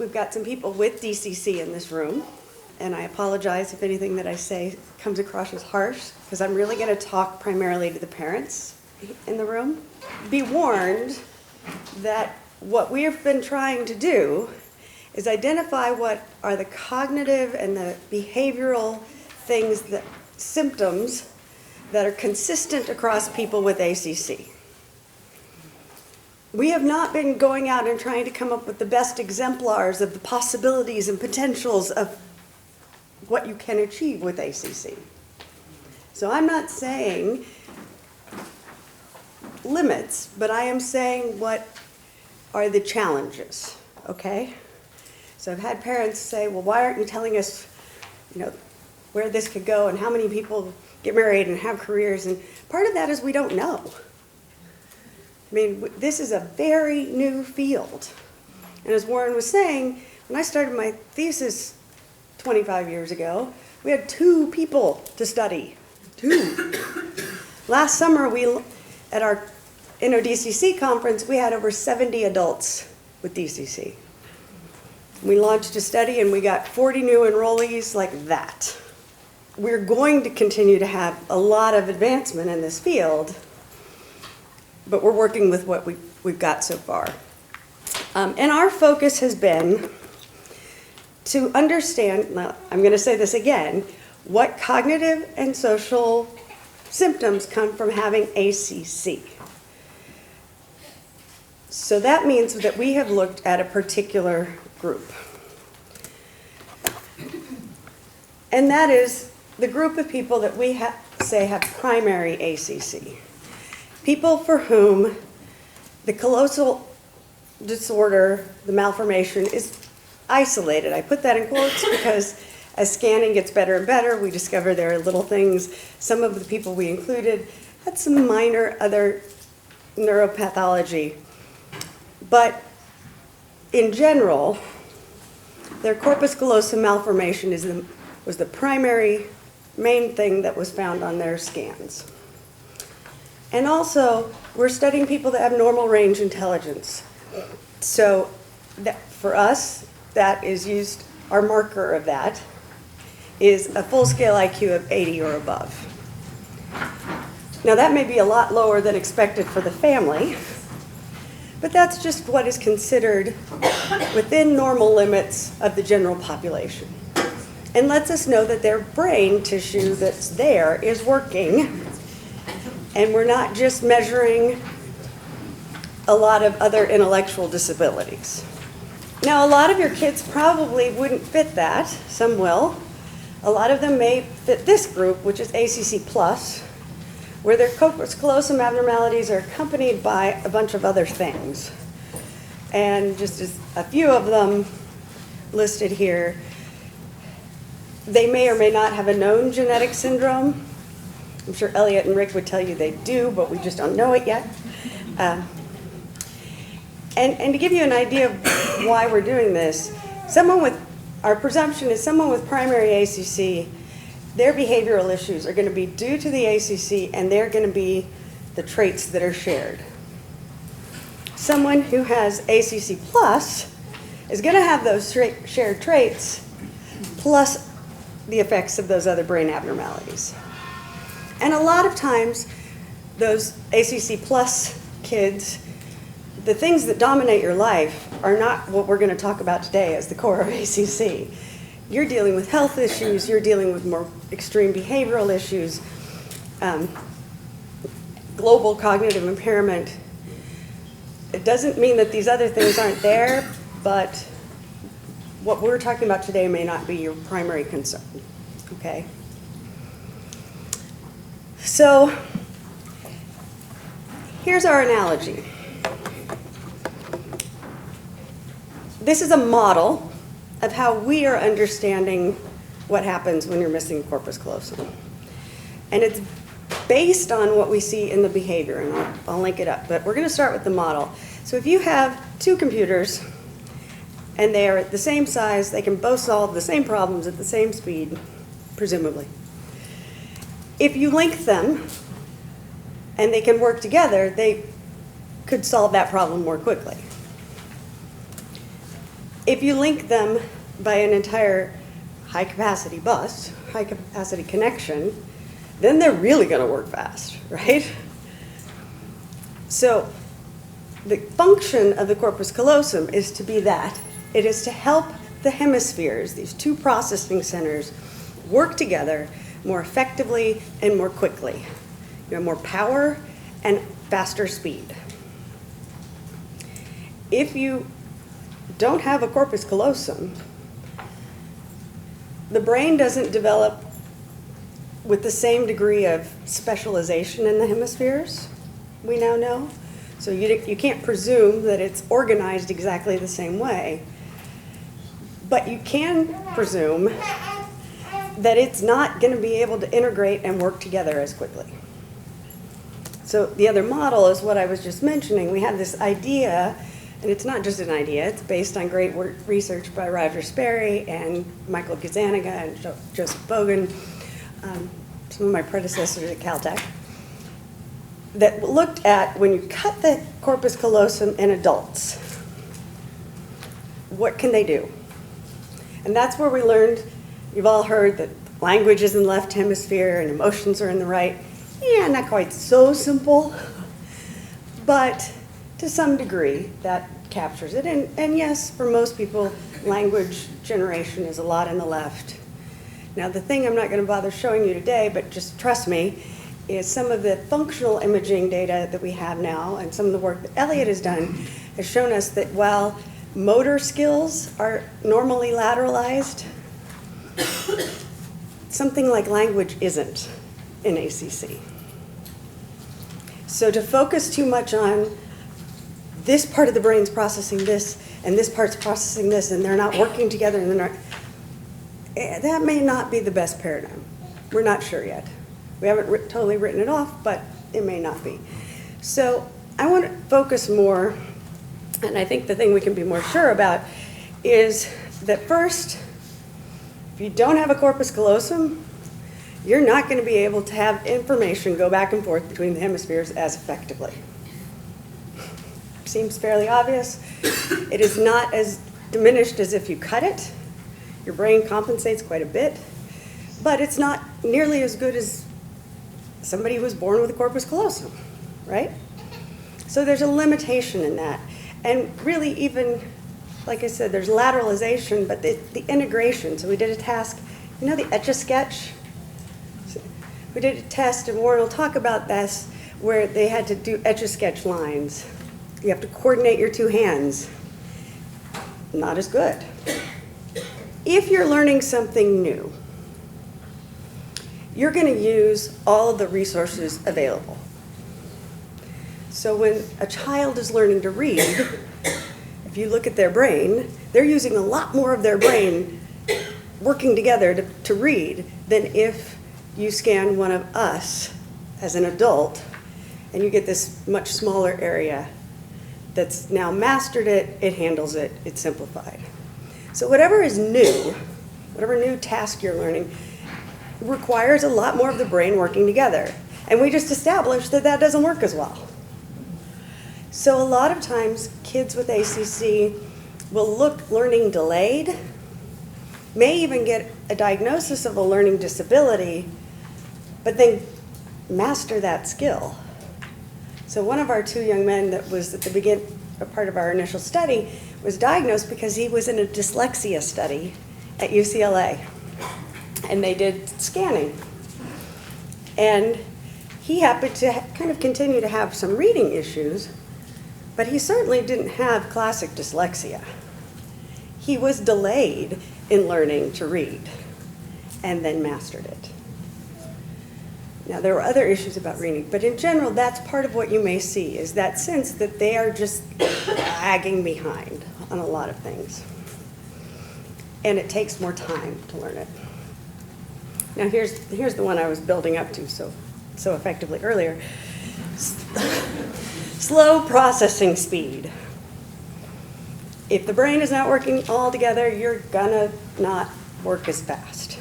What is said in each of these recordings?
we've got some people with DCC in this room, and I apologize if anything that I say comes across as harsh, because I'm really going to talk primarily to the parents in the room. Be warned that what we have been trying to do is identify what are the cognitive and the behavioral things, that symptoms that are consistent across people with ACC. We have not been going out and trying to come up with the best exemplars of the possibilities and potentials of what you can achieve with ACC. So I'm not saying limits, but I am saying what are the challenges, okay? So I've had parents say, well, why aren't you telling us, where this could go and how many people get married and have careers? And part of that is we don't know. I mean, this is a very new field. And as Warren was saying, when I started my thesis 25 years ago, we had 2 people to study. 2. Last summer, at our DCC conference, we had over 70 adults with DCC. We launched a study and we got 40 new enrollees like that. We're going to continue to have a lot of advancement in this field, but we're working with what we've got so far. And our focus has been to understand, now I'm going to say this again, what cognitive and social symptoms come from having ACC. So that means that we have looked at a particular group. And that is the group of people that we say have primary ACC. People for whom the callosal disorder, the malformation, is isolated. I put that in quotes because as scanning gets better and better, we discover there are little things. Some of the people we included had some minor other neuropathology. But in general, their corpus callosum malformation was the primary main thing that was found on their scans. And also, we're studying people that have normal range intelligence. So for us, that is used, our marker of that is a full-scale IQ of 80 or above. Now that may be a lot lower than expected for the family, but that's just what is considered within normal limits of the general population. And lets us know that their brain tissue that's there is working, and we're not just measuring a lot of other intellectual disabilities. Now, a lot of your kids probably wouldn't fit that. Some will. A lot of them may fit this group, which is ACC+, where their corpus callosum abnormalities are accompanied by a bunch of other things. And just as a few of them listed here, they may or may not have a known genetic syndrome. I'm sure Elliot and Rick would tell you they do, but we just don't know it yet. And to give you an idea of why we're doing this, our presumption is someone with primary ACC, their behavioral issues are going to be due to the ACC, and they're going to be the traits that are shared. Someone who has ACC plus is going to have those shared traits plus the effects of those other brain abnormalities. And a lot of times, those ACC plus kids, the things that dominate your life are not what we're going to talk about today as the core of ACC. You're dealing with health issues, you're dealing with more extreme behavioral issues, global cognitive impairment. It doesn't mean that these other things aren't there, but what we're talking about today may not be your primary concern, okay? So here's our analogy. This is a model of how we are understanding what happens when you're missing corpus callosum. And it's based on what we see in the behavior, and I'll link it up, but we're going to start with the model. So if you have 2 computers, and they are at the same size, they can both solve the same problems at the same speed, presumably. If you link them, and they can work together, they could solve that problem more quickly. If you link them by an entire high-capacity bus, high-capacity connection, then they're really going to work fast, right? So the function of the corpus callosum is to be that. It is to help the hemispheres, these two processing centers, work together more effectively and more quickly. You have more power and faster speed. If you don't have a corpus callosum, the brain doesn't develop with the same degree of specialization in the hemispheres, we now know. So you can't presume that it's organized exactly the same way. But you can presume that it's not going to be able to integrate and work together as quickly. So the other model is what I was just mentioning. We have this idea, and it's not just an idea, it's based on great research by Roger Sperry and Michael Gazzaniga and Joseph Bogan, some of my predecessors at Caltech, that looked at when you cut the corpus callosum in adults, what can they do? And that's where we learned, you've all heard that language is in the left hemisphere and emotions are in the right. Yeah, not quite so simple, but to some degree that captures it. And yes, for most people, language generation is a lot in the left. Now the thing I'm not going to bother showing you today, but just trust me, is some of the functional imaging data that we have now and some of the work that Elliot has done has shown us that while motor skills are normally lateralized, something like language isn't in ACC. So to focus too much on this part of the brain's processing this and this part's processing this and they're not working together and they're not, that may not be the best paradigm. We're not sure yet. We haven't totally written it off, but it may not be. So I want to focus more, and I think the thing we can be more sure about is that first, if you don't have a corpus callosum, you're not going to be able to have information go back and forth between the hemispheres as effectively. Seems fairly obvious. It is not as diminished as if you cut it. Your brain compensates quite a bit, but it's not nearly as good as somebody who was born with a corpus callosum, right? So there's a limitation in that. And really even, like I said, there's lateralization, but the integration. So we did a task, you know the Etch-a-Sketch? We did a test, and Warren will talk about this, where they had to do Etch-a-Sketch lines. You have to coordinate your two hands. Not as good. If you're learning something new, you're going to use all of the resources available. So when a child is learning to read, if you look at their brain, they're using a lot more of their brain working together to read than if you scan one of us as an adult and you get this much smaller area that's now mastered it, it handles it, it's simplified. So whatever is new, whatever new task you're learning, requires a lot more of the brain working together. And we just established that that doesn't work as well. So a lot of times kids with ACC will look learning delayed, may even get a diagnosis of a learning disability, but then master that skill. So one of our two young men that was at the beginning, a part of our initial study, was diagnosed because he was in a dyslexia study at UCLA. And they did scanning. And he happened to kind of continue to have some reading issues, but he certainly didn't have classic dyslexia. He was delayed in learning to read and then mastered it. Now, there were other issues about reading, but in general, that's part of what you may see, is that sense that they are just lagging behind on a lot of things. And it takes more time to learn it. Now, here's the one I was building up to so effectively earlier. Slow processing speed. If the brain is not working all together, you're gonna not work as fast.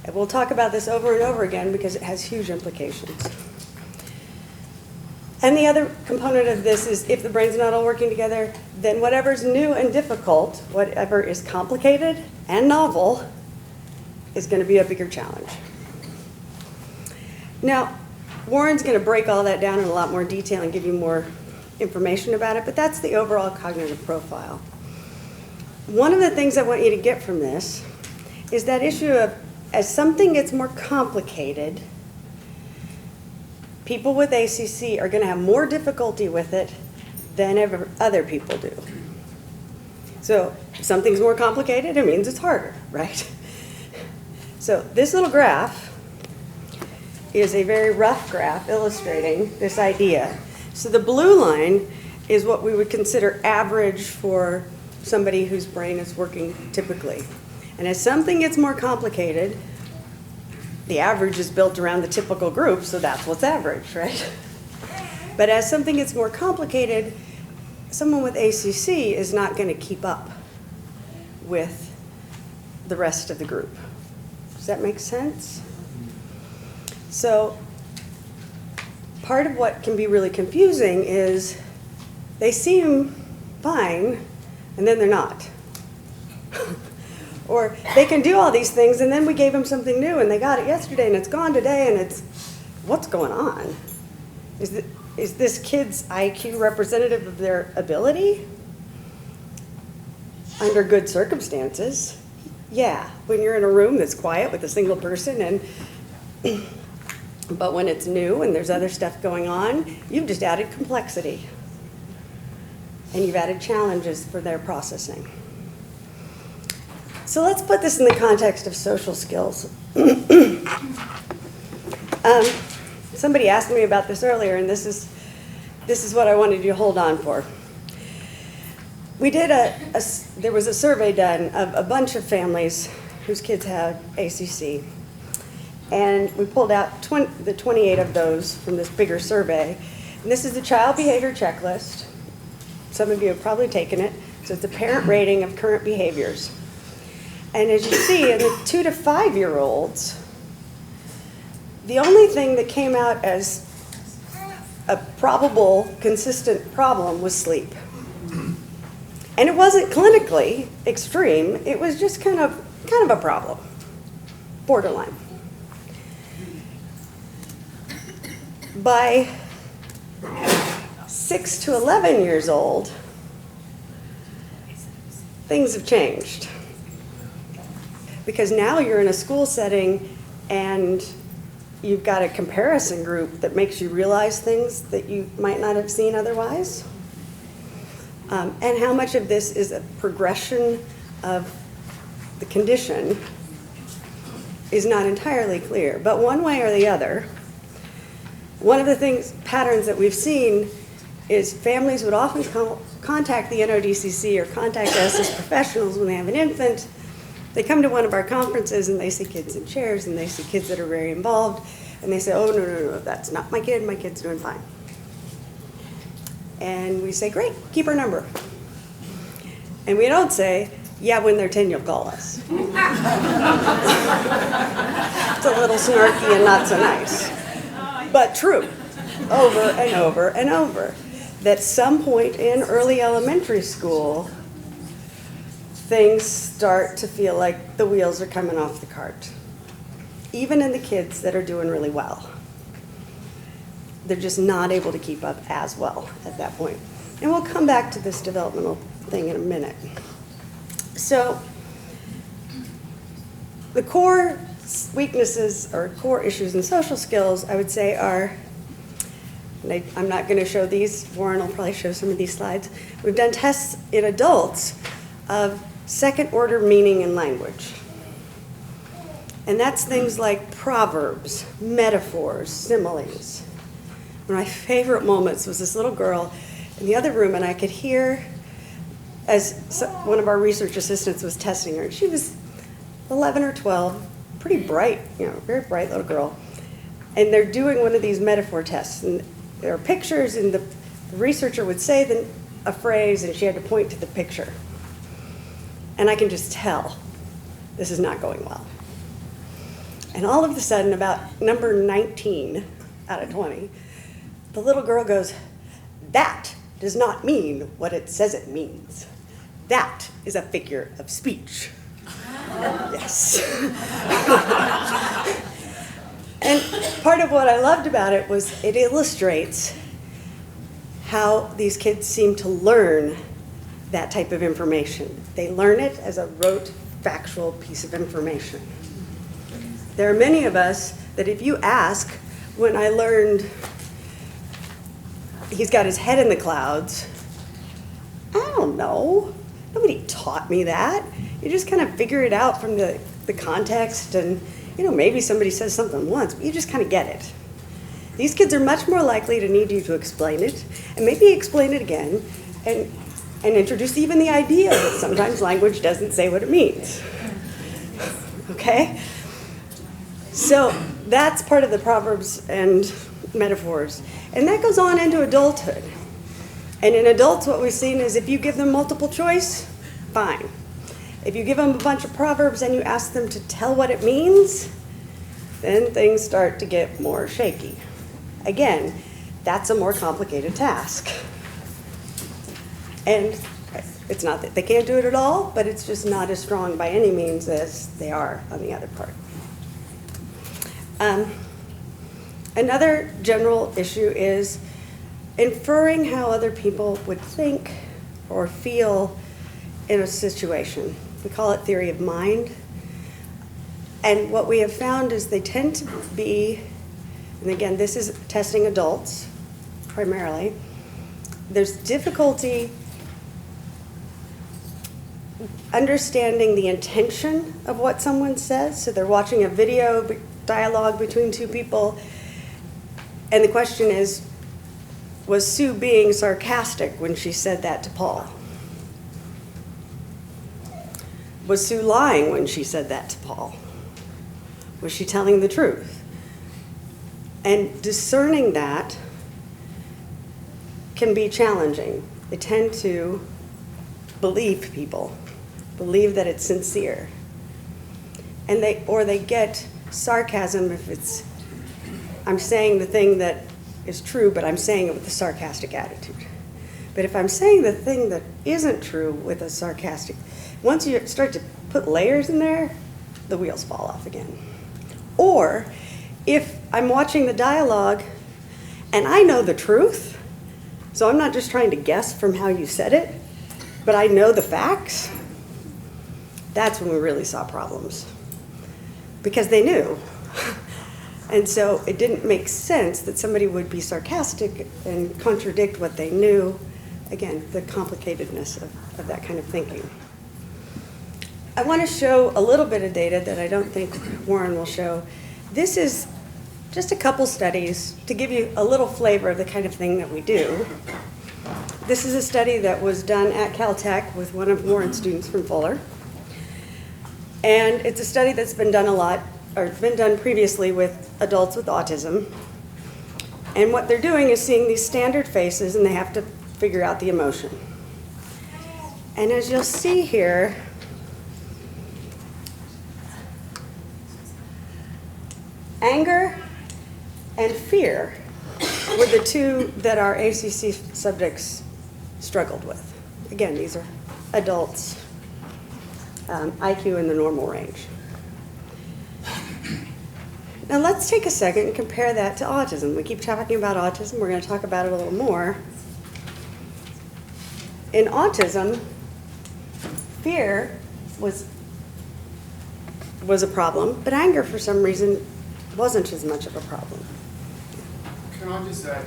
And we'll talk about this over and over again because it has huge implications. And the other component of this is if the brain's not all working together, then whatever's new and difficult, whatever is complicated and novel, is going to be a bigger challenge. Now, Warren's going to break all that down in a lot more detail and give you more information about it, but that's the overall cognitive profile. One of the things I want you to get from this is that issue of as something gets more complicated, people with ACC are going to have more difficulty with it than ever other people do. So if something's more complicated, it means it's harder, right? So this little graph is a very rough graph illustrating this idea. So the blue line is what we would consider average for somebody whose brain is working typically. And as something gets more complicated, the average is built around the typical group, so that's what's average, right? But as something gets more complicated, someone with ACC is not going to keep up with the rest of the group. Does that make sense? So part of what can be really confusing is they seem fine, and then they're not. Or they can do all these things, and then we gave them something new, and they got it yesterday, and it's gone today, and it's, what's going on? Is this kid's IQ representative of their ability? Under good circumstances, yeah. When you're in a room that's quiet with a single person, and but when it's new and there's other stuff going on, you've just added complexity. And you've added challenges for their processing. So let's put this in the context of social skills. Somebody asked me about this earlier, and this is what I wanted you to hold on for. We did there was a survey done of a bunch of families whose kids had ACC. And we pulled out the 28 of those from this bigger survey. And this is the child behavior checklist. Some of you have probably taken it. So it's a parent rating of current behaviors. And as you see, in the 2 to 5 year olds, the only thing that came out as a probable, consistent problem was sleep. And it wasn't clinically extreme. It was just kind of a problem, borderline. By 6 to 11 years old, things have changed. Because now you're in a school setting and you've got a comparison group that makes you realize things that you might not have seen otherwise. And how much of this is a progression of the condition is not entirely clear. But one way or the other, one of the patterns that we've seen is families would often contact the NODCC or contact us as professionals when they have an infant. They come to one of our conferences and they see kids in chairs and they see kids that are very involved, and they say, oh, no, that's not my kid, my kid's doing fine. And we say, great, keep our number. And we don't say, yeah, when they're 10, you'll call us. It's a little snarky and not so nice. But true, over and over and over, that some point in early elementary school, things start to feel like the wheels are coming off the cart. Even in the kids that are doing really well. They're just not able to keep up as well at that point. And we'll come back to this developmental thing in a minute. So the core weaknesses or core issues in social skills, I would say, are, and I'm not going to show these. Warren will probably show some of these slides. We've done tests in adults of second-order meaning in language. And that's things like proverbs, metaphors, similes. One of my favorite moments was this little girl in the other room, and I could hear as one of our research assistants was testing her. She was 11 or 12, pretty bright, very bright little girl. And they're doing one of these metaphor tests. And there are pictures, and the researcher would say a phrase, and she had to point to the picture. And I can just tell this is not going well. And all of a sudden, about number 19 out of 20, the little girl goes, "That does not mean what it says it means. That is a figure of speech." Yes. And part of what I loved about it was it illustrates how these kids seem to learn that type of information. They learn it as a rote, factual piece of information. There are many of us that if you ask, when I learned he's got his head in the clouds, I don't know. Nobody taught me that. You just kind of figure it out from the context, and maybe somebody says something once, but you just kind of get it. These kids are much more likely to need you to explain it, and maybe explain it again, and introduce even the idea that sometimes language doesn't say what it means. Okay? So that's part of the proverbs and metaphors. And that goes on into adulthood. And in adults, what we've seen is if you give them multiple choice, fine. If you give them a bunch of proverbs and you ask them to tell what it means, then things start to get more shaky. Again, that's a more complicated task. And it's not that they can't do it at all, but it's just not as strong by any means as they are on the other part. Another general issue is inferring how other people would think or feel in a situation. We call it theory of mind. And what we have found is they tend to be, and again, this is testing adults primarily, there's difficulty understanding the intention of what someone says. So they're watching a video dialogue between two people, and the question is, was Sue being sarcastic when she said that to Paul? Was Sue lying when she said that to Paul? Was she telling the truth? And discerning that can be challenging. They tend to believe people, believe that it's sincere. And they get sarcasm if it's, I'm saying the thing that is true, but I'm saying it with a sarcastic attitude. But if I'm saying the thing that isn't true with a sarcastic, once you start to put layers in there, the wheels fall off again. Or if I'm watching the dialogue and I know the truth, so I'm not just trying to guess from how you said it, but I know the facts, that's when we really saw problems. Because they knew. And so it didn't make sense that somebody would be sarcastic and contradict what they knew. Again, the complicatedness of that kind of thinking. I want to show a little bit of data that I don't think Warren will show. This is just a couple studies to give you a little flavor of the kind of thing that we do. This is a study that was done at Caltech with one of Warren's students from Fuller. And it's a study that's been done a lot, or been done previously with adults with autism. And what they're doing is seeing these standard faces, and they have to figure out the emotion. And as you'll see here, anger and fear were the two that our ACC subjects struggled with. Again, these are adults, IQ in the normal range. Now let's take a second and compare that to autism. We keep talking about autism. We're going to talk about it a little more. In autism, fear was a problem, but anger for some reason wasn't as much of a problem. Can I just add,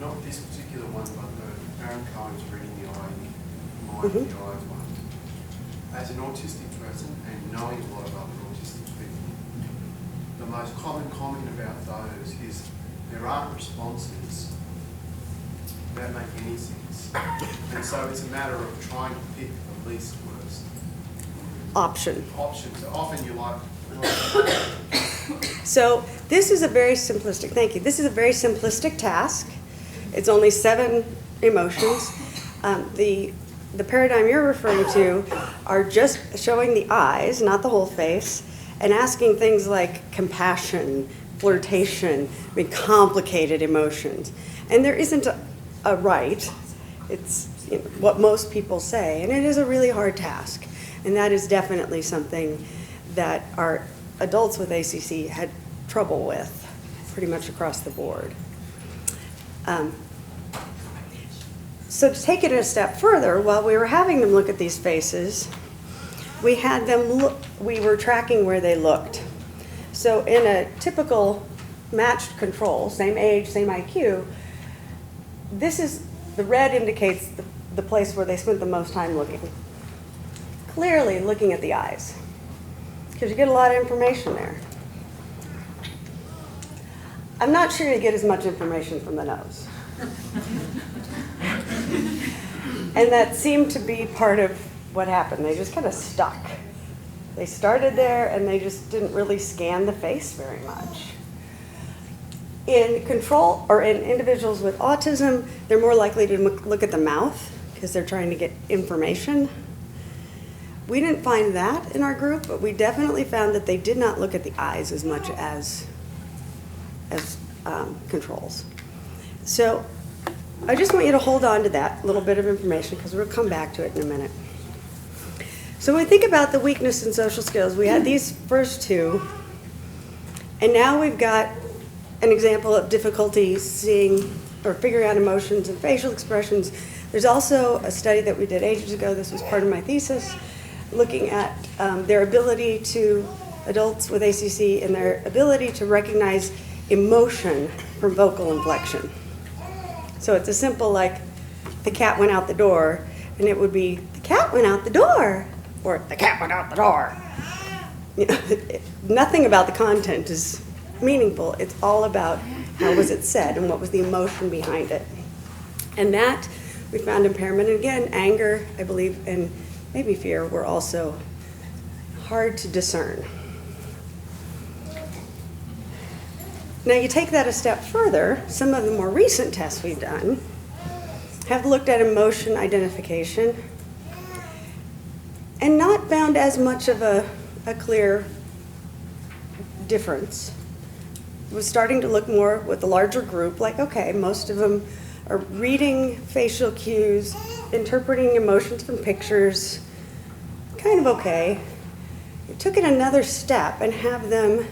not this particular one, but the Aaron Cohen's reading the eye, mind of the eyes one. As an autistic person and knowing a lot of other autistic people, the most common comment about those is there aren't responses that make any sense. And so it's a matter of trying to pick the least worst option. So often you like. So this is a very simplistic, thank you. This is a very simplistic task. It's only 7 emotions. The paradigm you're referring to are just showing the eyes, not the whole face, and asking things like compassion, flirtation, I mean, complicated emotions. And there isn't a right. It's what most people say, and it is a really hard task. And that is definitely something that our adults with ACC had trouble with, pretty much across the board. So to take it a step further, while we were having them look at these faces, we had them we were tracking where they looked. So in a typical matched control, same age, same IQ, the red indicates the place where they spent the most time looking. Clearly looking at the eyes, because you get a lot of information there. I'm not sure you get as much information from the nose. And that seemed to be part of what happened. They just kind of stuck. They started there and they just didn't really scan the face very much. In control, or in individuals with autism, they're more likely to look at the mouth because they're trying to get information. We didn't find that in our group, but we definitely found that they did not look at the eyes as much as controls. So I just want you to hold on to that little bit of information because we'll come back to it in a minute. So when we think about the weakness in social skills, we had these first two, and now we've got an example of difficulty seeing or figuring out emotions and facial expressions. There's also a study that we did ages ago, this was part of my thesis, looking at their ability to, adults with ACC, and their ability to recognize emotion from vocal inflection. So it's a simple like, the cat went out the door, and it would be, the cat went out the door, or the cat went out the door. You know, nothing about the content is meaningful. It's all about how was it said and what was the emotion behind it. And that, we found impairment. And again, anger, I believe, and maybe fear were also hard to discern. Now you take that a step further, some of the more recent tests we've done have looked at emotion identification and not found as much of a clear difference. It was starting to look more with the larger group, like, okay, most of them are reading facial cues, interpreting emotions from pictures, kind of okay. We took it another step and have them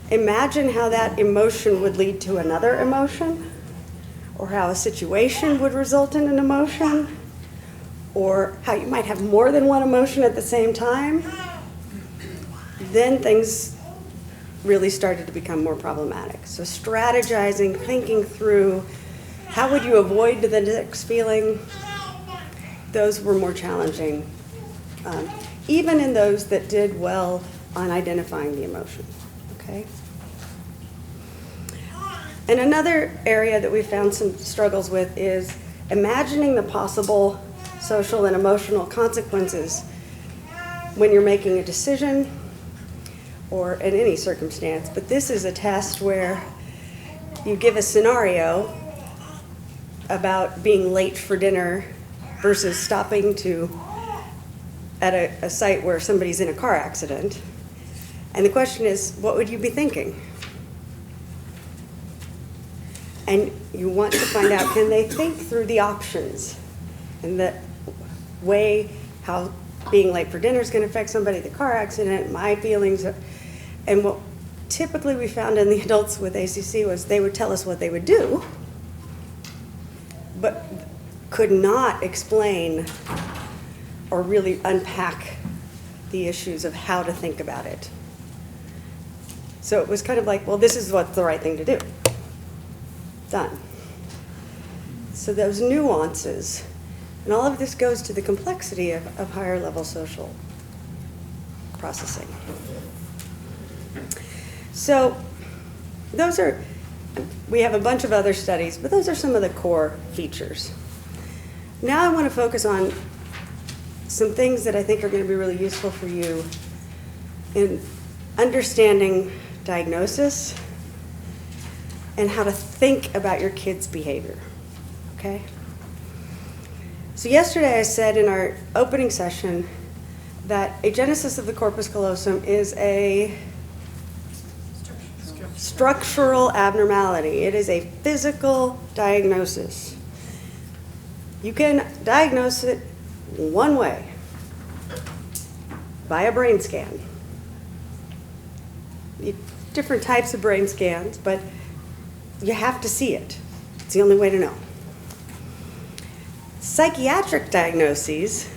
imagine how that emotion would lead to another emotion, or how a situation would result in an emotion, or how you might have more than one emotion at the same time. Then things really started to become more problematic. So strategizing, thinking through, how would you avoid the next feeling? Those were more challenging, even in those that did well on identifying the emotion. Okay. And another area that we found some struggles with is imagining the possible social and emotional consequences when you're making a decision or in any circumstance. But this is a test where you give a scenario about being late for dinner versus stopping at a site where somebody's in a car accident. And the question is, what would you be thinking? And you want to find out, can they think through the options and the way how being late for dinner is going to affect somebody, the car accident, my feelings. And what typically we found in the adults with ACC was they would tell us what they would do, but could not explain or really unpack the issues of how to think about it. So it was kind of like, well, this is what's the right thing to do. Done. So those nuances, and all of this goes to the complexity of higher level social processing. So we have a bunch of other studies, but those are some of the core features. Now I want to focus on some things that I think are going to be really useful for you in understanding diagnosis and how to think about your kid's behavior, okay? So yesterday I said in our opening session that agenesis of the corpus callosum is a structural abnormality. It is a physical diagnosis. You can diagnose it one way, by a brain scan. Different types of brain scans, but you have to see it. It's the only way to know. Psychiatric diagnoses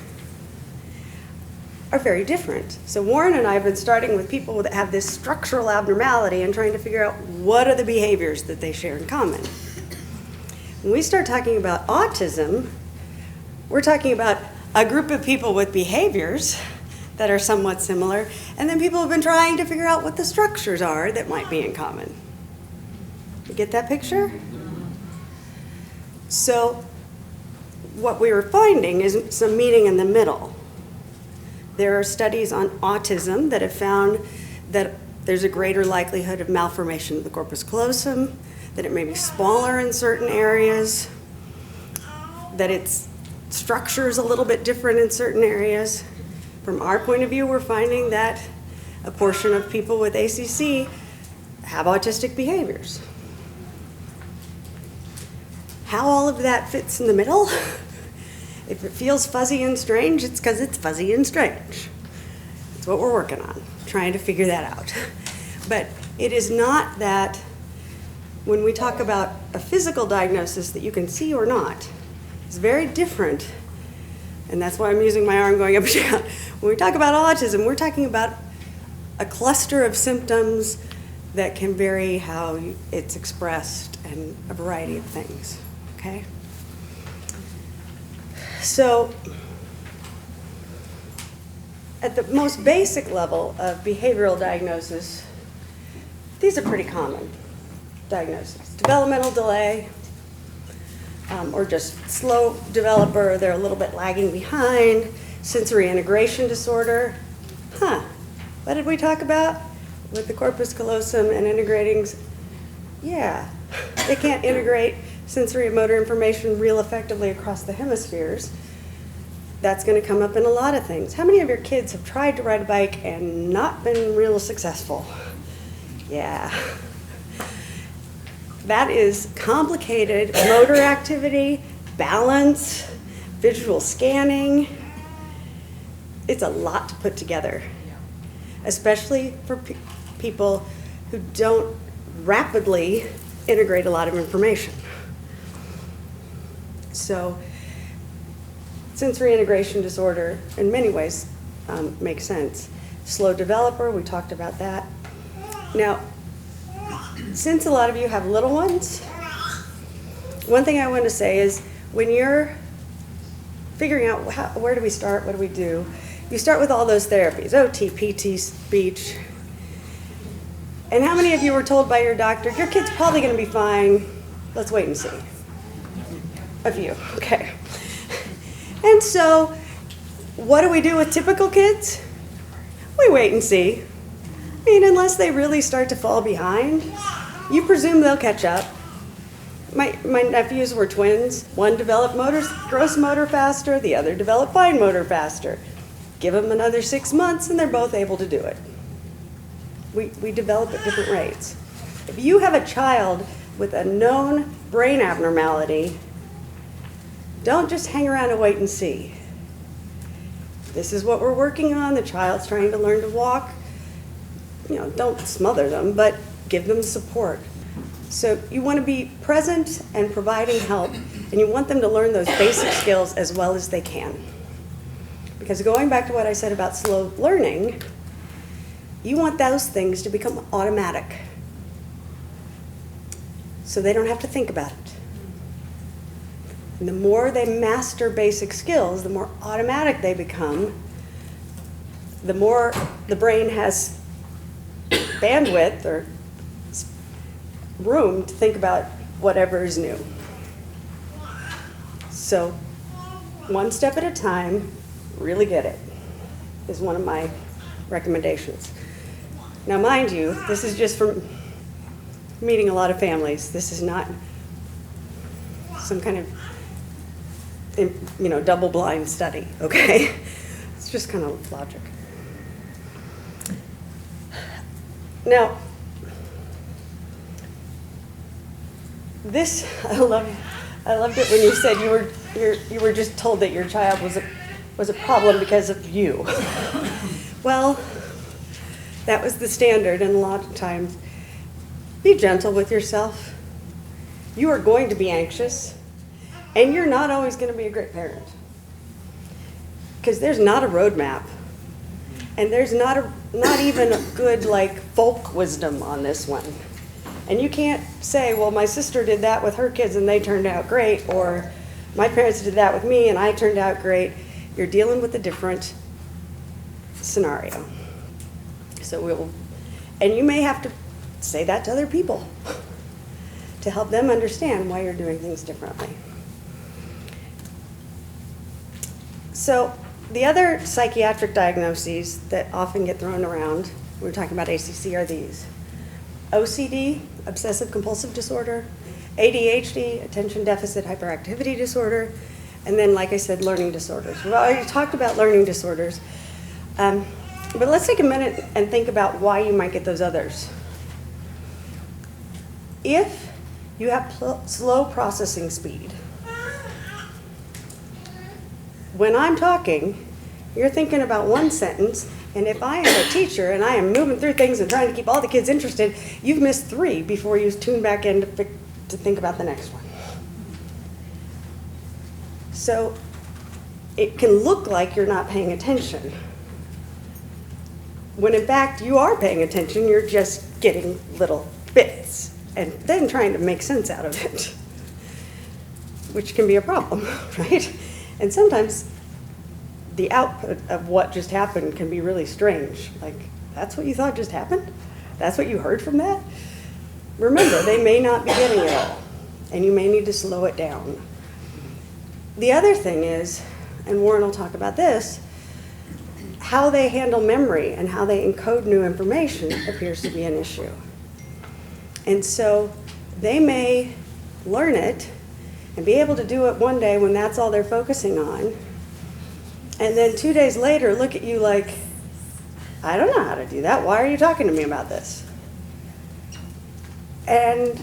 are very different. So Warren and I have been starting with people that have this structural abnormality and trying to figure out what are the behaviors that they share in common. When we start talking about autism, we're talking about a group of people with behaviors that are somewhat similar, and then people have been trying to figure out what the structures are that might be in common. You get that picture? So what we were finding is some meeting in the middle. There are studies on autism that have found that there's a greater likelihood of malformation of the corpus callosum, that it may be smaller in certain areas, that its structure is a little bit different in certain areas. From our point of view, we're finding that a portion of people with ACC have autistic behaviors. How all of that fits in the middle? If it feels fuzzy and strange, it's because it's fuzzy and strange. That's what we're working on, trying to figure that out. But it is not that when we talk about a physical diagnosis that you can see or not, it's very different. And that's why I'm using my arm going up and down. When we talk about autism, we're talking about a cluster of symptoms that can vary how it's expressed and a variety of things, okay? So at the most basic level of behavioral diagnosis, these are pretty common diagnoses. Developmental delay, or just slow developer, they're a little bit lagging behind. Sensory integration disorder. What did we talk about with the corpus callosum and integrating? Yeah, they can't integrate sensory and motor information real effectively across the hemispheres. That's going to come up in a lot of things. How many of your kids have tried to ride a bike and not been real successful? Yeah. That is complicated motor activity, balance, visual scanning. It's a lot to put together, especially for people who don't rapidly integrate a lot of information. So sensory integration disorder in many ways makes sense. Slow developer, we talked about that. Now, since a lot of you have little ones, one thing I want to say is when you're figuring out where do we start, what do we do, you start with all those therapies, OT, PT, speech. And how many of you were told by your doctor, your kid's probably going to be fine, let's wait and see? A few, okay. And so what do we do with typical kids? We wait and see. I mean, unless they really start to fall behind, you presume they'll catch up. My nephews were twins. One developed gross motor faster, the other developed fine motor faster. Give them another 6 months and they're both able to do it. We develop at different rates. If you have a child with a known brain abnormality, don't just hang around and wait and see. This is what we're working on. The child's trying to learn to walk. You know, don't smother them, but give them support. So you want to be present and providing help, and you want them to learn those basic skills as well as they can. Because going back to what I said about slow learning, you want those things to become automatic so they don't have to think about it. And the more they master basic skills, the more automatic they become, the more the brain has bandwidth or room to think about whatever is new. So one step at a time, really get it, is one of my recommendations. Now mind you, this is just from meeting a lot of families. This is not some kind of double-blind study, okay? It's just kind of logic. this, I loved it when you said you were just told that your child was a problem because of you. Well, that was the standard, and a lot of times, be gentle with yourself. You are going to be anxious, and you're not always going to be a great parent. Because there's not a roadmap, and there's not even a good folk wisdom on this one. And you can't say, well, my sister did that with her kids and they turned out great, or my parents did that with me and I turned out great. You're dealing with a different scenario. And you may have to say that to other people to help them understand why you're doing things differently. So the other psychiatric diagnoses that often get thrown around, when we're talking about ACC, are these: OCD, Obsessive-Compulsive Disorder, ADHD, Attention Deficit Hyperactivity Disorder, and then, like I said, learning disorders. We've already talked about learning disorders, but let's take a minute and think about why you might get those others. If you have slow processing speed, when I'm talking, you're thinking about one sentence, and if I am a teacher and I am moving through things and trying to keep all the kids interested, you've missed 3 before you tune back in to think about the next one. So it can look like you're not paying attention, when in fact you are paying attention, you're just getting little bits and then trying to make sense out of it, which can be a problem, right? And sometimes the output of what just happened can be really strange. Like, that's what you thought just happened? That's what you heard from that? Remember, they may not be getting it all, and you may need to slow it down. The other thing is, and Warren will talk about this, how they handle memory and how they encode new information appears to be an issue. And so they may learn it and be able to do it one day when that's all they're focusing on, and then 2 days later look at you like, I don't know how to do that. Why are you talking to me about this? And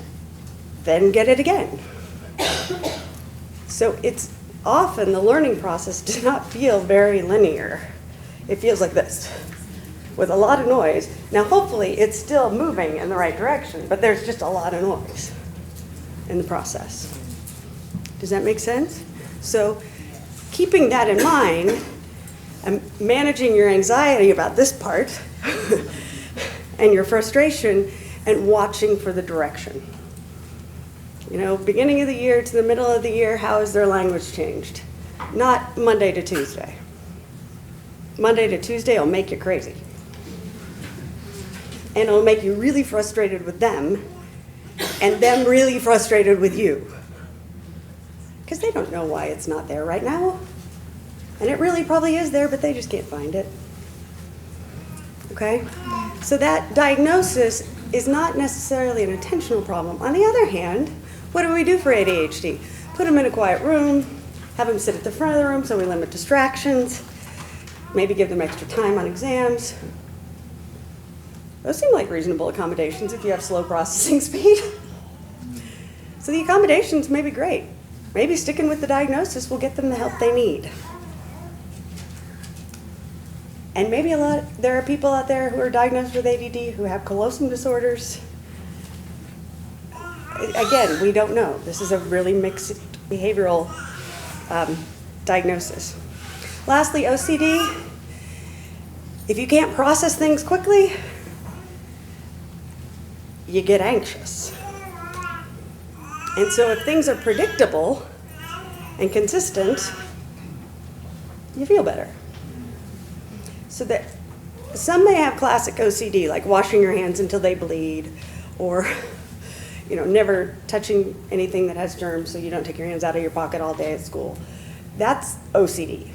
then get it again. So it's often the learning process does not feel very linear. It feels like this, with a lot of noise. Now hopefully it's still moving in the right direction, but there's just a lot of noise in the process. Does that make sense? So keeping that in mind and managing your anxiety about this part and your frustration and watching for the direction. You know, beginning of the year to the middle of the year, how has their language changed? Not Monday to Tuesday. Monday to Tuesday will make you crazy. And it'll make you really frustrated with them and them really frustrated with you. Because they don't know why it's not there right now. And it really probably is there, but they just can't find it. Okay? So that diagnosis is not necessarily an attentional problem. On the other hand, what do we do for ADHD? Put them in a quiet room, have them sit at the front of the room so we limit distractions, maybe give them extra time on exams. Those seem like reasonable accommodations if you have slow processing speed. So the accommodations may be great. Maybe sticking with the diagnosis will get them the help they need. And maybe there are people out there who are diagnosed with ADD who have Callosum disorders. Again, we don't know. This is a really mixed behavioral diagnosis. Lastly, OCD. If you can't process things quickly, you get anxious. And so if things are predictable and consistent, you feel better. So that some may have classic OCD, like washing your hands until they bleed, or never touching anything that has germs so you don't take your hands out of your pocket all day at school. That's OCD.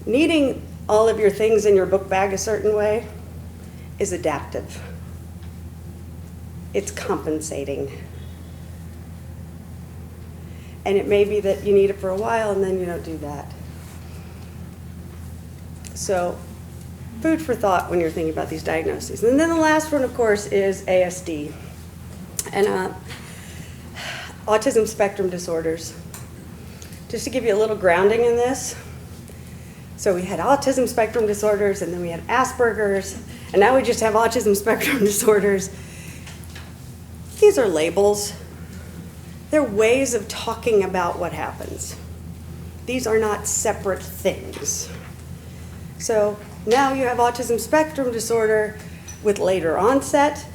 Needing all of your things in your book bag a certain way is adaptive. It's compensating. And it may be that you need it for a while and then you don't do that. So, food for thought when you're thinking about these diagnoses. And then the last one, of course, is ASD. And autism spectrum disorders. Just to give you a little grounding in this. So we had autism spectrum disorders, and then we had Asperger's, and now we just have autism spectrum disorders. These are labels. They're ways of talking about what happens. These are not separate things. So now you have autism spectrum disorder with later onset,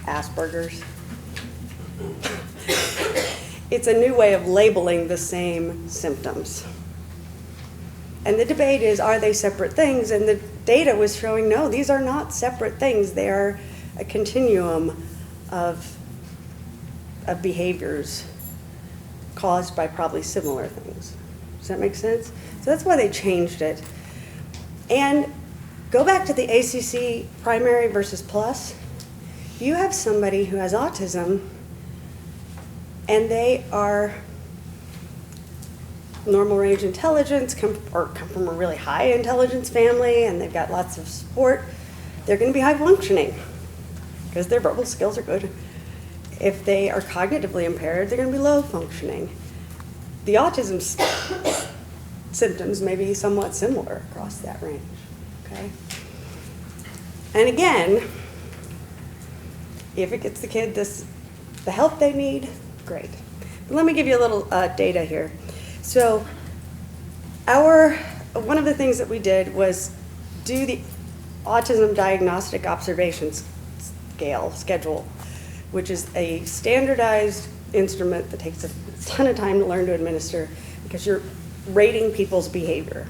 Asperger's. It's a new way of labeling the same symptoms. And the debate is, are they separate things? And the data was showing, no, these are not separate things. They are a continuum of behaviors caused by probably similar things. Does that make sense? So that's why they changed it. And go back to the ACC primary versus plus. You have somebody who has autism, and they are normal range intelligence, come from a really high intelligence family, and they've got lots of support. They're going to be high functioning because their verbal skills are good. If they are cognitively impaired, they're going to be low functioning. The autism symptoms may be somewhat similar across that range. Okay. And again, if it gets the kid the help they need, great. But let me give you a little data here. So one of the things that we did was do the Autism Diagnostic Observation Schedule, which is a standardized instrument that takes a ton of time to learn to administer because you're rating people's behavior.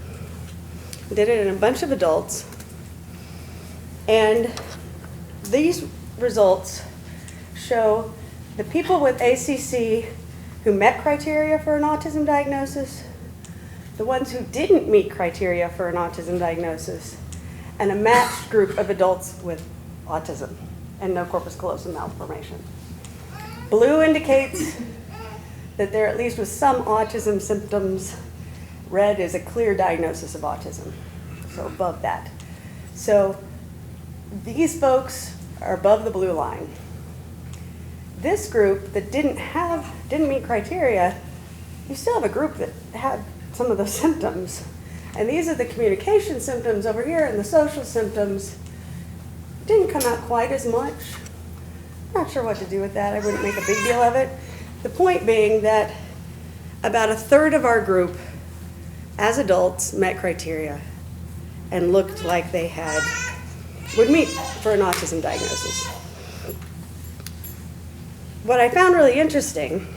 We did it in a bunch of adults, and these results show the people with ACC who met criteria for an autism diagnosis, the ones who didn't meet criteria for an autism diagnosis, and a matched group of adults with autism and no corpus callosum malformation. Blue indicates that there at least was some autism symptoms. Red is a clear diagnosis of autism, so above that. So these folks are above the blue line. This group that didn't meet criteria, you still have a group that had some of those symptoms. And these are the communication symptoms over here, and the social symptoms didn't come out quite as much. I'm not sure what to do with that. I wouldn't make a big deal of it. The point being that about a third of our group as adults met criteria and looked like they would meet for an autism diagnosis. What I found really interesting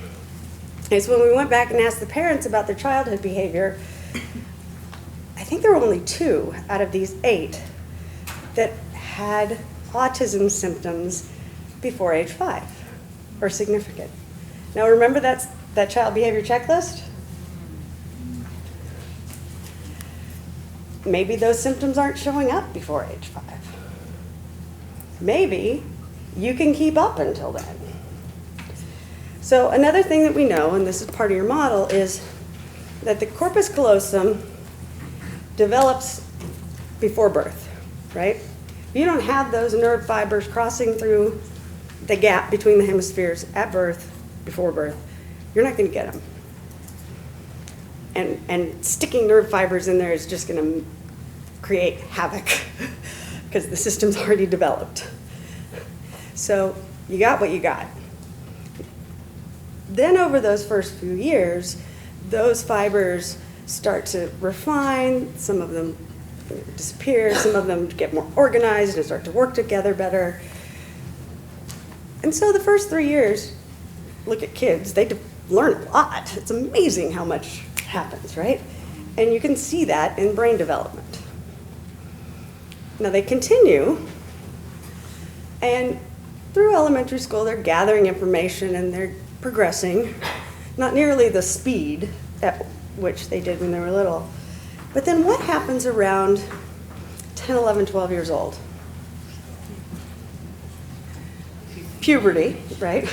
is when we went back and asked the parents about their childhood behavior, I think there were only 2 out of these 8 that had autism symptoms before age 5 or significant. Now remember that child behavior checklist? Maybe those symptoms aren't showing up before age 5. Maybe you can keep up until then. So another thing that we know, and this is part of your model, is that the corpus callosum develops before birth, right? If you don't have those nerve fibers crossing through the gap between the hemispheres at birth, before birth, you're not going to get them. And sticking nerve fibers in there is just going to create havoc because the system's already developed. So you got what you got. Then over those first few years, those fibers start to refine, some of them disappear, some of them get more organized and start to work together better. And so the first 3 years, look at kids, they learn a lot. It's amazing how much happens, right? And you can see that in brain development. Now they continue, and through elementary school, they're gathering information and they're progressing, not nearly the speed at which they did when they were little. But then what happens around 10, 11, 12 years old? Puberty, right?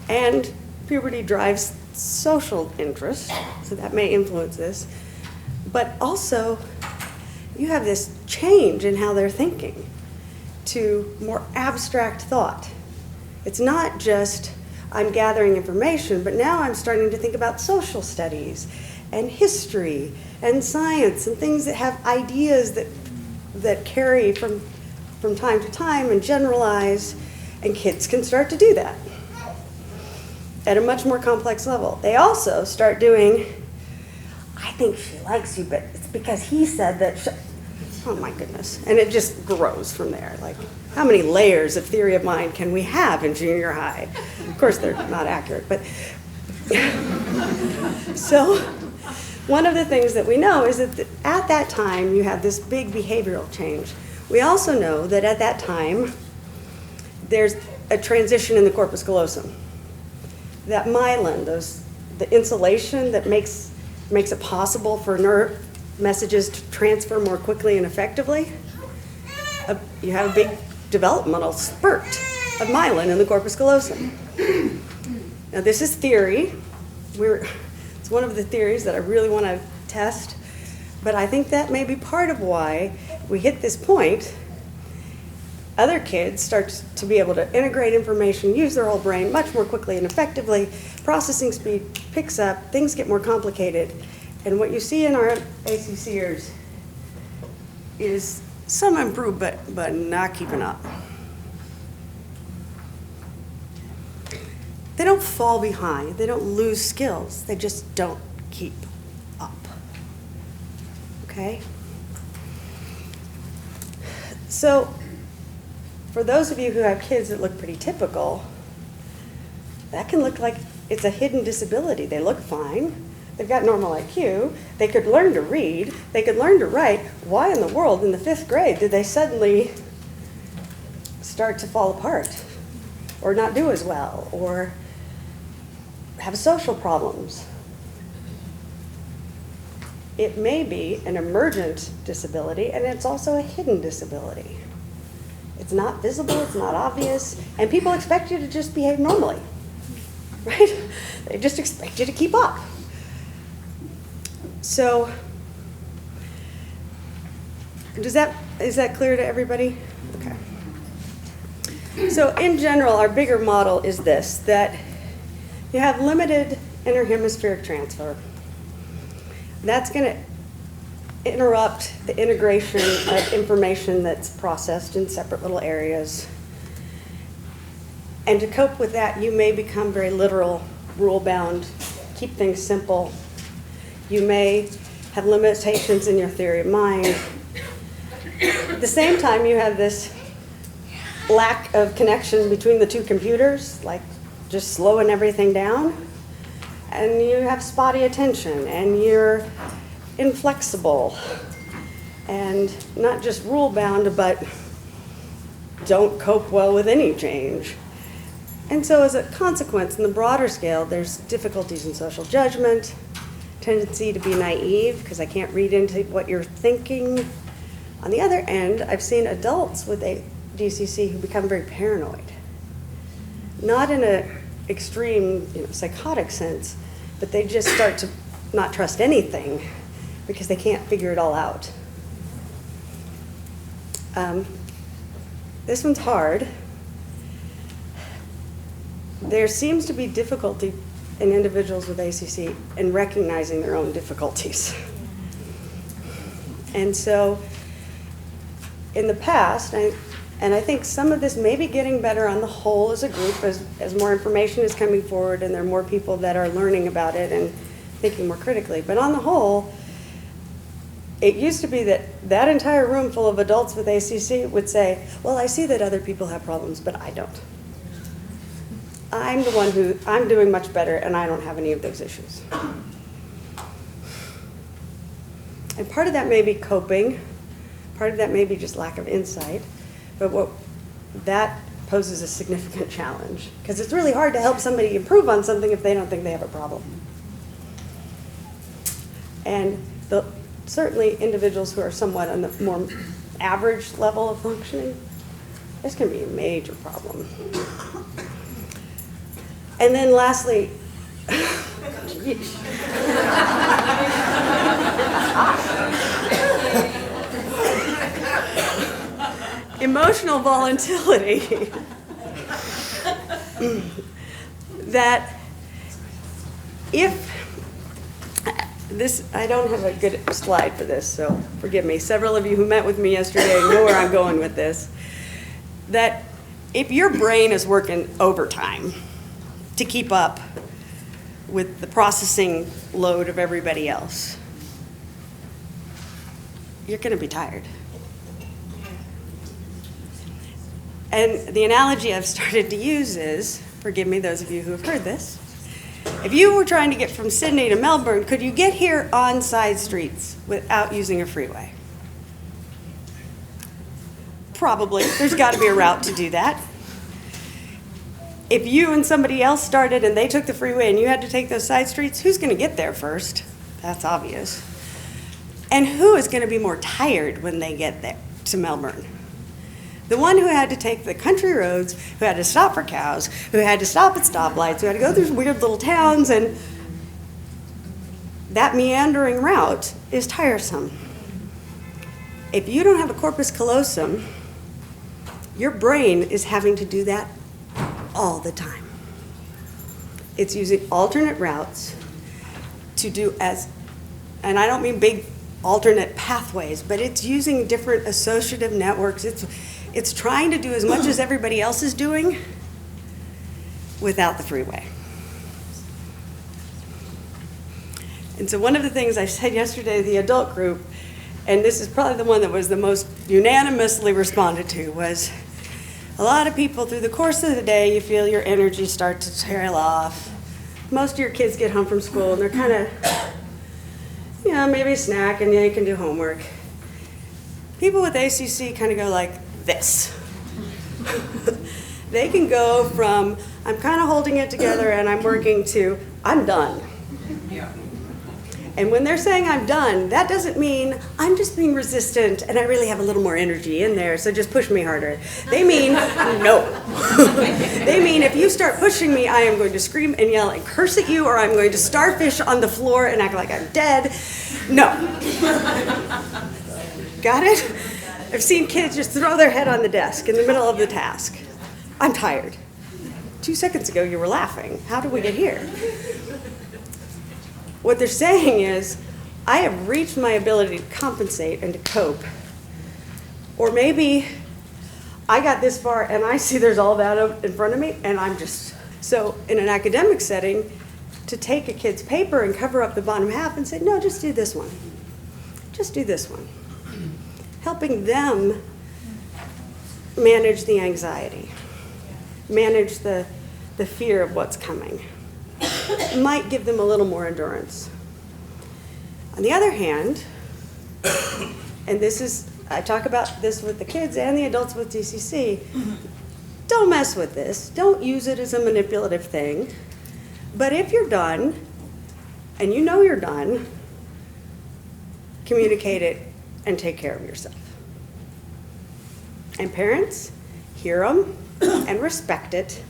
And puberty drives social interest, so that may influence this. But also, you have this change in how they're thinking to more abstract thought. It's not just I'm gathering information, but now I'm starting to think about social studies and history and science and things that have ideas that carry from time to time and generalize, and kids can start to do that at a much more complex level. They also start doing, I think she likes you, but it's because he said that oh my goodness. And it just grows from there. Like, how many layers of theory of mind can we have in junior high? Of course, they're not accurate, but. So, one of the things that we know is that at that time, you have this big behavioral change. We also know that at that time, there's a transition in the corpus callosum. That myelin, the insulation that makes it possible for nerve messages to transfer more quickly and effectively, you have a big developmental spurt of myelin in the corpus callosum. Now this is theory. It's one of the theories that I really want to test, but I think that may be part of why we hit this point. Other kids start to be able to integrate information, use their whole brain much more quickly and effectively. Processing speed picks up, things get more complicated. And what you see in our ACCers is some improve, but not keeping up. They don't fall behind, they don't lose skills, they just don't keep up. Okay? So, for those of you who have kids that look pretty typical, that can look like it's a hidden disability. They look fine. They've got normal IQ. They could learn to read. They could learn to write. Why in the world, in the 5th grade, did they suddenly start to fall apart or not do as well or have social problems? It may be an emergent disability, and it's also a hidden disability. It's not visible, it's not obvious, and people expect you to just behave normally, right? They just expect you to keep up. So, is that clear to everybody? Okay. So in general, our bigger model is this, that you have limited interhemispheric transfer. That's going to interrupt the integration of information that's processed in separate little areas. And to cope with that, you may become very literal, rule-bound, keep things simple. You may have limitations in your theory of mind. At the same time, you have this lack of connection between the two computers, like just slowing everything down. And you have spotty attention, and you're inflexible, and not just rule-bound, but don't cope well with any change. And so as a consequence, in the broader scale, there's difficulties in social judgment, tendency to be naive, because I can't read into what you're thinking. On the other end, I've seen adults with a DCC who become very paranoid. Not in an extreme, psychotic sense, but they just start to not trust anything because they can't figure it all out. This one's hard. There seems to be difficulty in individuals with ACC in recognizing their own difficulties. And so in the past, and I think some of this may be getting better on the whole as a group as more information is coming forward and there are more people that are learning about it and thinking more critically. But on the whole, it used to be that entire room full of adults with ACC would say, well, I see that other people have problems, but I don't. I'm the one I'm doing much better and I don't have any of those issues. And part of that may be coping, part of that may be just lack of insight, but that poses a significant challenge because it's really hard to help somebody improve on something if they don't think they have a problem. And certainly individuals who are somewhat on the more average level of functioning, this can be a major problem. And then lastly, emotional volatility. that if this, I don't have a good slide for this, so forgive me. Several of you who met with me yesterday know where I'm going with this. That if your brain is working overtime to keep up with the processing load of everybody else, you're going to be tired. And the analogy I've started to use is, forgive me those of you who have heard this, if you were trying to get from Sydney to Melbourne, could you get here on side streets without using a freeway? Probably. There's got to be a route to do that. If you and somebody else started and they took the freeway and you had to take those side streets, who's going to get there first? That's obvious. And who is going to be more tired when they get there to Melbourne? The one who had to take the country roads, who had to stop for cows, who had to stop at stoplights, who had to go through weird little towns, and that meandering route is tiresome. If you don't have a corpus callosum, your brain is having to do that all the time. It's using alternate routes to do as, and I don't mean big alternate pathways, but it's using different associative networks. It's trying to do as much as everybody else is doing without the freeway. And so one of the things I said yesterday to the adult group, and this is probably the one that was the most unanimously responded to, was a lot of people through the course of the day, you feel your energy start to trail off. Most of your kids get home from school and they're kind of, maybe a snack and they can do homework. People with ACC kind of go like this. They can go from, I'm kind of holding it together and I'm working, to, I'm done. Yeah. And when they're saying I'm done, that doesn't mean I'm just being resistant and I really have a little more energy in there, so just push me harder. They mean no. They mean if you start pushing me, I am going to scream and yell and curse at you, or I'm going to starfish on the floor and act like I'm dead. No. Got it? I've seen kids just throw their head on the desk in the middle of the task. I'm tired. 2 seconds ago you were laughing. How did we get here? What they're saying is, I have reached my ability to compensate and to cope. Or maybe I got this far and I see there's all that in front of me and I'm just... So in an academic setting, to take a kid's paper and cover up the bottom half and say, no, just do this one. Just do this one. Helping them manage the anxiety, manage the fear of what's coming. Might give them a little more endurance. On the other hand, and this is, I talk about this with the kids and the adults with DCC, don't mess with this. Don't use it as a manipulative thing. But if you're done, and you know you're done, communicate it and take care of yourself. And parents, hear them and respect it,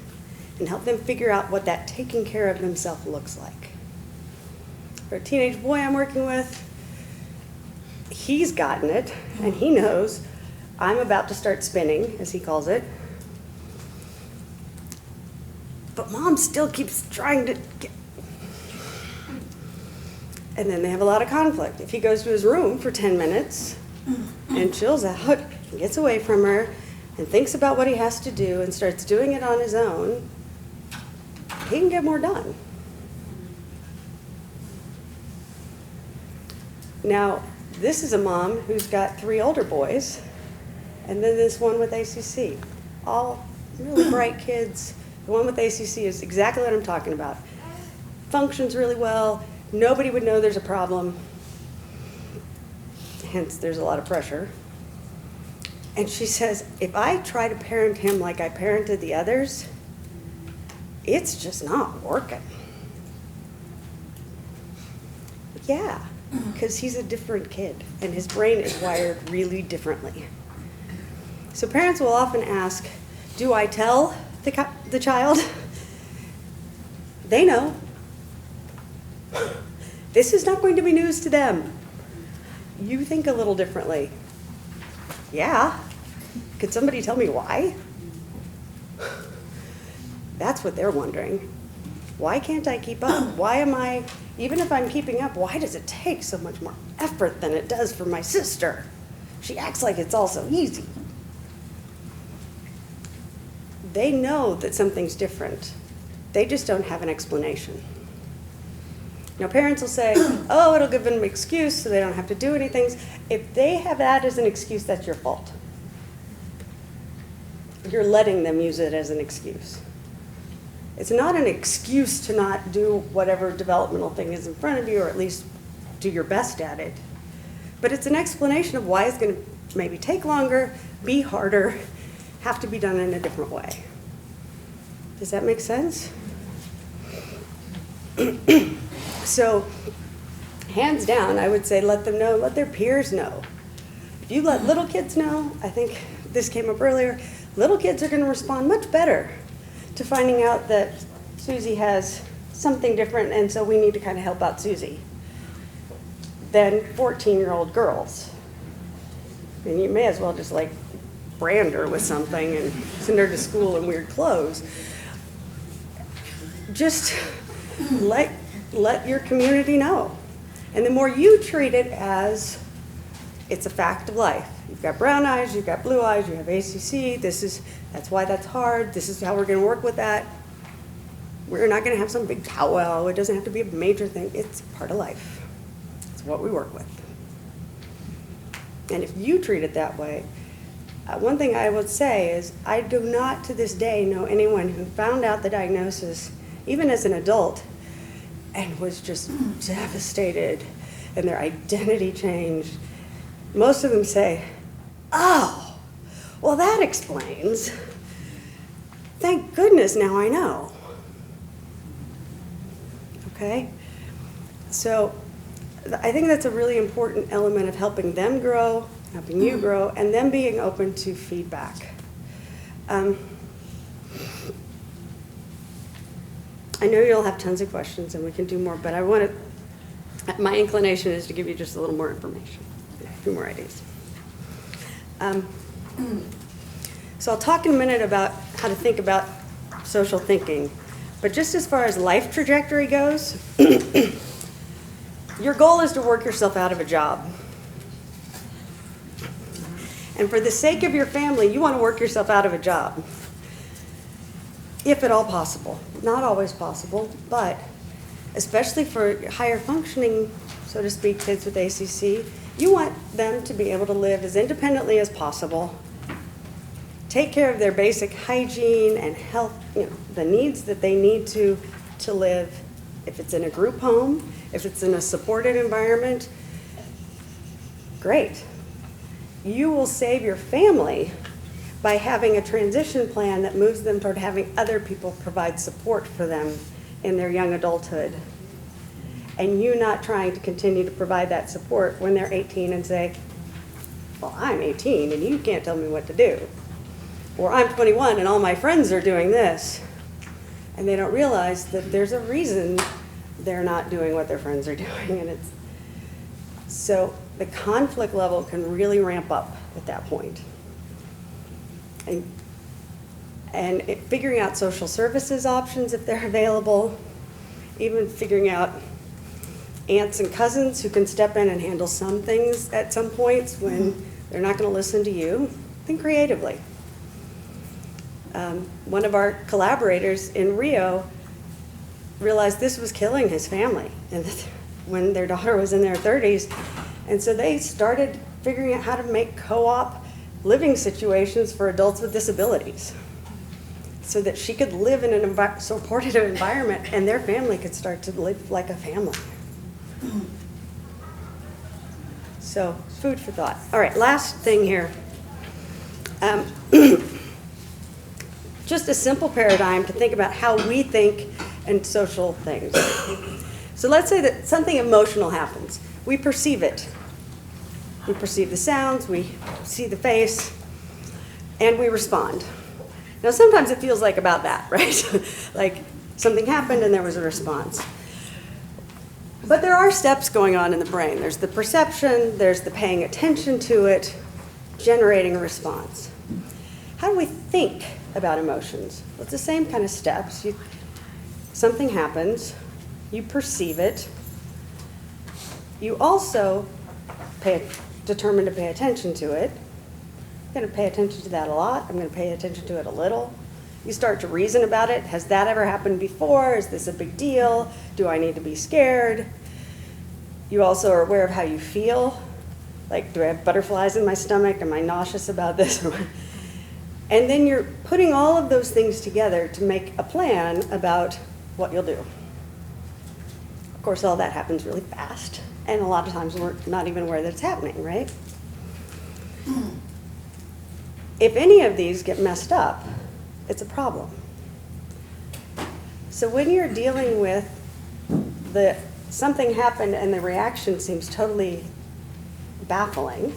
and help them figure out what that taking care of themselves looks like. For a teenage boy I'm working with, he's gotten it, and he knows I'm about to start spinning, as he calls it. But mom still keeps trying to get... And then they have a lot of conflict. If he goes to his room for 10 minutes and chills out and gets away from her and thinks about what he has to do and starts doing it on his own, he can get more done. Now, this is a mom who's got 3 older boys, and then this one with ACC. All really bright kids. The one with ACC is exactly what I'm talking about. Functions really well. Nobody would know there's a problem. Hence, there's a lot of pressure. And she says, if I try to parent him like I parented the others, it's just not working. Yeah, because he's a different kid, and his brain is wired really differently. So parents will often ask, do I tell the child? They know. This is not going to be news to them. You think a little differently. Yeah. Could somebody tell me why? That's what they're wondering. Why can't I keep up? Why am I, even if I'm keeping up, why does it take so much more effort than it does for my sister? She acts like it's all so easy. They know that something's different. They just don't have an explanation. Now, parents will say, oh, it'll give them an excuse so they don't have to do anything. If they have that as an excuse, that's your fault. You're letting them use it as an excuse. It's not an excuse to not do whatever developmental thing is in front of you, or at least do your best at it. But it's an explanation of why it's going to maybe take longer, be harder, have to be done in a different way. Does that make sense? So, hands down, I would say let them know, let their peers know. If you let little kids know, I think this came up earlier, little kids are going to respond much better to finding out that Susie has something different, and so we need to kind of help out Susie, than 14-year-old girls. And you may as well just like brand her with something and send her to school in weird clothes. Just let your community know. And the more you treat it as it's a fact of life. You've got brown eyes, you've got blue eyes, you have ACC, that's why that's hard, this is how we're going to work with that. We're not going to have some big powwow, it doesn't have to be a major thing, it's part of life. It's what we work with. And if you treat it that way, one thing I would say is I do not to this day know anyone who found out the diagnosis, even as an adult, and was just devastated and their identity changed. Most of them say, oh, well, that explains. Thank goodness now I know. Okay? So I think that's a really important element of helping them grow, helping you grow, and them being open to feedback. I know you'll have tons of questions and we can do more, but my inclination is to give you just a little more information, a few more ideas. So I'll talk in a minute about how to think about social thinking, but just as far as life trajectory goes, your goal is to work yourself out of a job. And for the sake of your family, you want to work yourself out of a job, if at all possible. Not always possible, but especially for higher functioning, so to speak, kids with ACC, you want them to be able to live as independently as possible, take care of their basic hygiene and health, the needs that they need to live. If it's in a group home, if it's in a supported environment, great. You will save your family by having a transition plan that moves them toward having other people provide support for them in their young adulthood. And you not trying to continue to provide that support when they're 18 and say, well, I'm 18 and you can't tell me what to do. Or I'm 21 and all my friends are doing this. And they don't realize that there's a reason they're not doing what their friends are doing. So the conflict level can really ramp up at that point. And figuring out social services options if they're available, even figuring out aunts and cousins who can step in and handle some things at some points when they're not going to listen to you. Think creatively. One of our collaborators in Rio realized this was killing his family and when their daughter was in their 30s. And so they started figuring out how to make co-op living situations for adults with disabilities so that she could live in an supportive environment and their family could start to live like a family. So, food for thought. All right, last thing here. Just a simple paradigm to think about how we think and social things. So let's say that something emotional happens. We perceive it. We perceive the sounds, we see the face, and we respond. Now sometimes it feels like about that, right? Like something happened and there was a response. But there are steps going on in the brain. There's the perception, there's the paying attention to it, generating a response. How do we think about emotions. It's the same kind of steps. Something happens, you perceive it. You also determine to pay attention to it. I'm going to pay attention to that a lot. I'm going to pay attention to it a little. You start to reason about it. Has that ever happened before? Is this a big deal? Do I need to be scared? You also are aware of how you feel. Like, do I have butterflies in my stomach? Am I nauseous about this? And then you're putting all of those things together to make a plan about what you'll do. Of course, all that happens really fast, and a lot of times we're not even aware that it's happening, right? If any of these get messed up, it's a problem. So when you're dealing with something happened and the reaction seems totally baffling,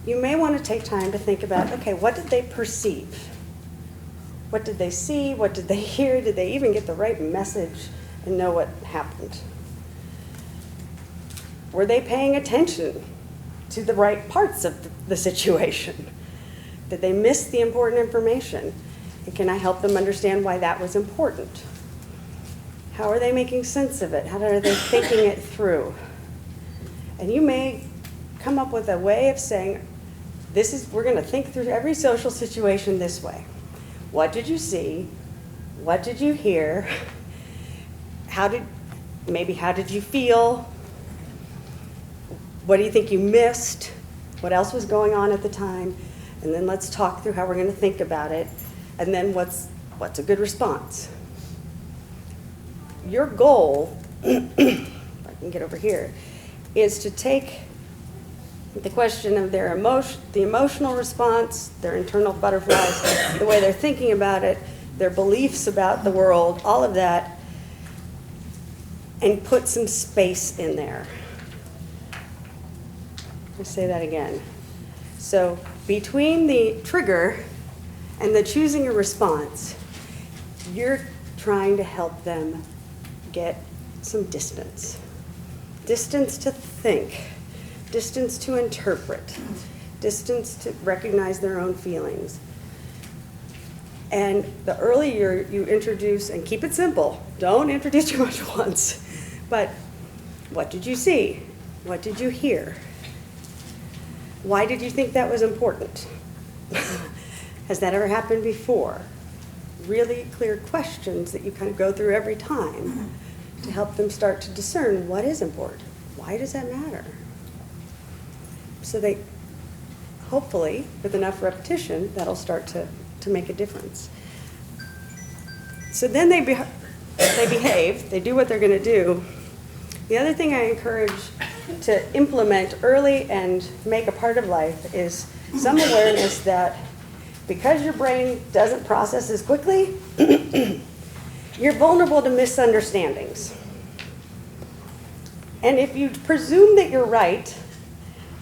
you may want to take time to think about, okay, what did they perceive? What did they see? What did they hear? Did they even get the right message and know what happened? Were they paying attention to the right parts of the situation? Did they miss the important information? And can I help them understand why that was important? How are they making sense of it? How are they thinking it through? And you may come up with a way of saying, we're going to think through every social situation this way. What did you see? What did you hear? How did you feel? What do you think you missed? What else was going on at the time? And then let's talk through how we're going to think about it. And then what's a good response? Your goal, if I can get over here, is to take the question of the emotional response, their internal butterflies, the way they're thinking about it, their beliefs about the world, all of that, and put some space in there. I'll say that again. So between the trigger and the choosing a response, you're trying to help them get some distance. Distance to think, distance to interpret, distance to recognize their own feelings. And the earlier you introduce, and keep it simple, don't introduce too much at once, but what did you see? What did you hear? Why did you think that was important? Has that ever happened before? Really clear questions that you kind of go through every time to help them start to discern what is important. Why does that matter? So they, hopefully, with enough repetition, that'll start to make a difference. So then they behave, they do what they're going to do. The other thing I encourage to implement early and make a part of life is some awareness that because your brain doesn't process as quickly, you're vulnerable to misunderstandings. And if you presume that you're right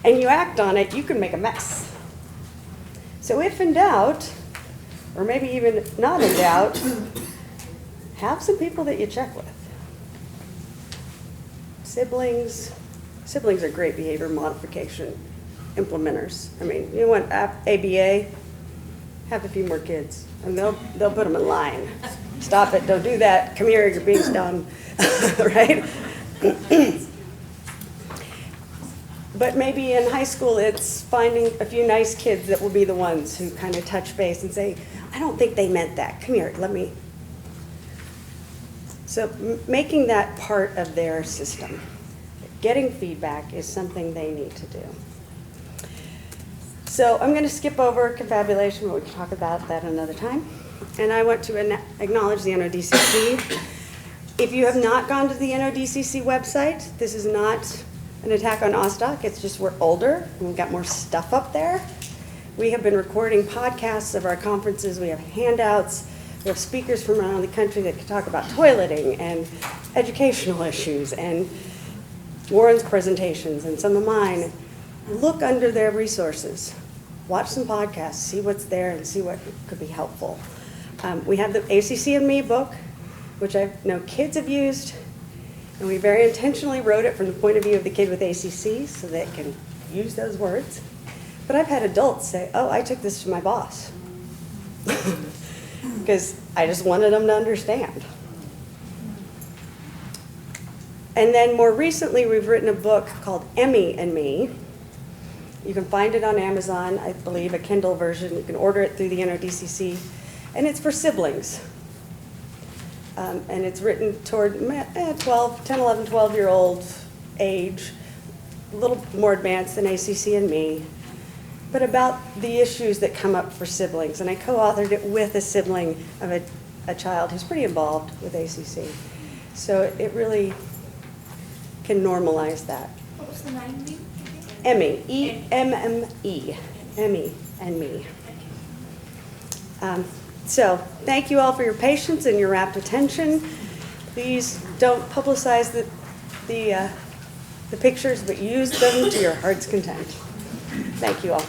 and you act on it, you can make a mess. So if in doubt, or maybe even not in doubt, have some people that you check with. Siblings are great behavior modification implementers. I mean, you want ABA, have a few more kids, and they'll put them in line. Stop it, don't do that, come here, you're being dumb, right? But maybe in high school, it's finding a few nice kids that will be the ones who kind of touch base and say, I don't think they meant that, come here, let me. So making that part of their system. Getting feedback is something they need to do. So I'm going to skip over confabulation, but we can talk about that another time. And I want to acknowledge the NODCC. If you have not gone to the NODCC website, this is not an attack on AusDoC, it's just we're older and we've got more stuff up there. We have been recording podcasts of our conferences, we have handouts, we have speakers from around the country that can talk about toileting and educational issues and Warren's presentations and some of mine. Look under their resources. Watch some podcasts, see what's there and see what could be helpful. We have the ACC and Me book, which I know kids have used, and we very intentionally wrote it from the point of view of the kid with ACC so they can use those words. But I've had adults say, oh, I took this to my boss. because I just wanted them to understand. And then more recently, we've written a book called Emmy and Me. You can find it on Amazon, I believe, a Kindle version. You can order it through the DCC. And it's for siblings. And it's written toward 10, 11, 12-year-old age, a little more advanced than ACC and Me, but about the issues that come up for siblings. And I co-authored it with a sibling of a child who's pretty involved with ACC. So it really can normalize that. What was the name again? Emmy, E-M-M-E, Emmy and Me. So thank you all for your patience and your rapt attention. Please don't publicize the pictures, but use them to your heart's content. Thank you all.